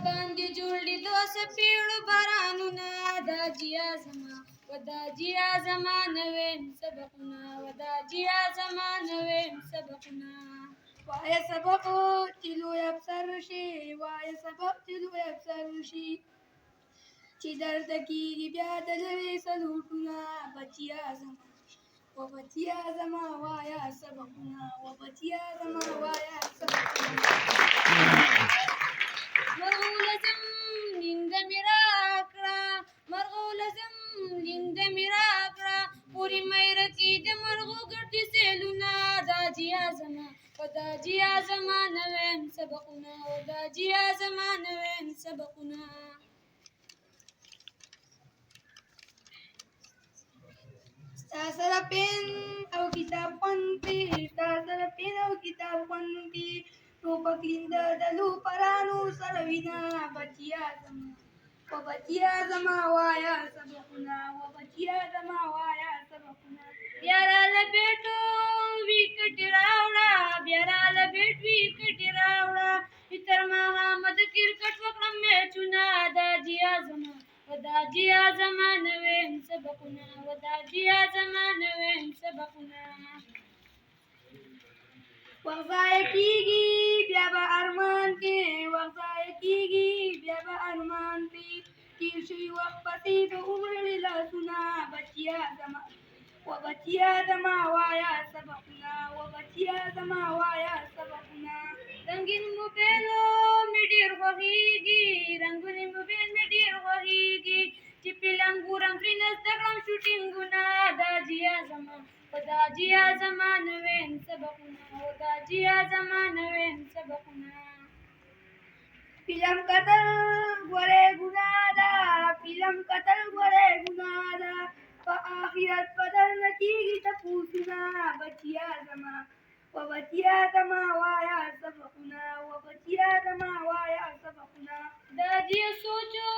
باندې جوړ دي دوه پیړو بارانونه دا جیا زما ودا جیا زما نویم سبقونه ودا جیا زما نویم سبقونه وای سبق تلو افسر شي وای سبق تلو افسر شي چې درد کیږي بیا د لوی سلوټونه بچیا زما و بچیا زما وایا سبقونه و بچیا زما وایا سبقونه مرغولزم لنده میراکړه مرغولزم لنده میراکړه پوری مېرکی د مرغو ګرځي سیلونه دا جیا زما ودا جیا زما نویم سبقونه ودا جیا زما نویم سبقونه سره پین او کتاب خوندي سره پین او کتاب خوندي ټوپک لیند د لو پرانو سره وینا بچیا زما و بچیا زما وایا سبقونه و بچیا زما وایا سبقونه بیارا لبیټو ویکټ راوړه بیارا لبیټ ویکټ راوړه تر ما حمد کرکټ وکړم میچونه دا جیا زما ودا جیا زما نویم سبقونه ودا جیا زما نویم سبقونه وغځای کیږي بیا به ارمان کې وغځای کیږي بیا به ارمان کې تیر شوي وخت پسې به ومرړي لاسونه بچیا زما و بچیا زما وایا سبقونه و بچیا زما وایا سبقونه رنګین موبایل مې ډېر خوښېږي رنګونې موبایل مې ډېر خوښېږي چې فلم ګورم ترېنه زده کړم شوټینګونه دا جیا زما ودا جیا زما نویم سبقونه ودا جیا زما نویم سبقونه فلم کتل ګورې ګناه ده فلم کتل ګورې ګناه ده په آخرت بدل نه کېږي تپوسونه بچیا زما و بچیا زما وایا سبقونه و بچیا زما وایا سبقونه دا جیا سوچو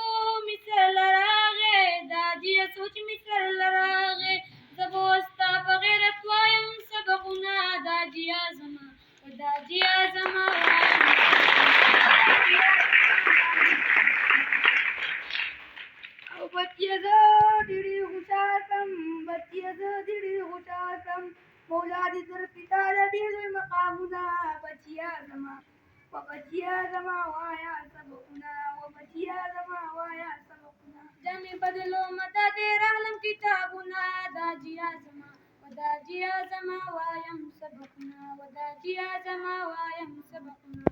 مې سر لراغې دا جیا سوچ مې سر لراغې زه به ستا په غیرت وایم سبقونه دا جیا زما ودا جیا زما وایم او بچیا زه ډېرې خوشحال کړم بچیا زه ډېرې خوشحال کړم مولا دې در پتا د ډېر لوی مقامونه بچیا زما و بچیا زما وایا سبقونه و بچیا زما وایا سبقونه جامې بدلوم دا دې راغلم کتابونه دا جیا زما ودا جیا زما وایم سبقونه ودا جیا زما وایم سبقونه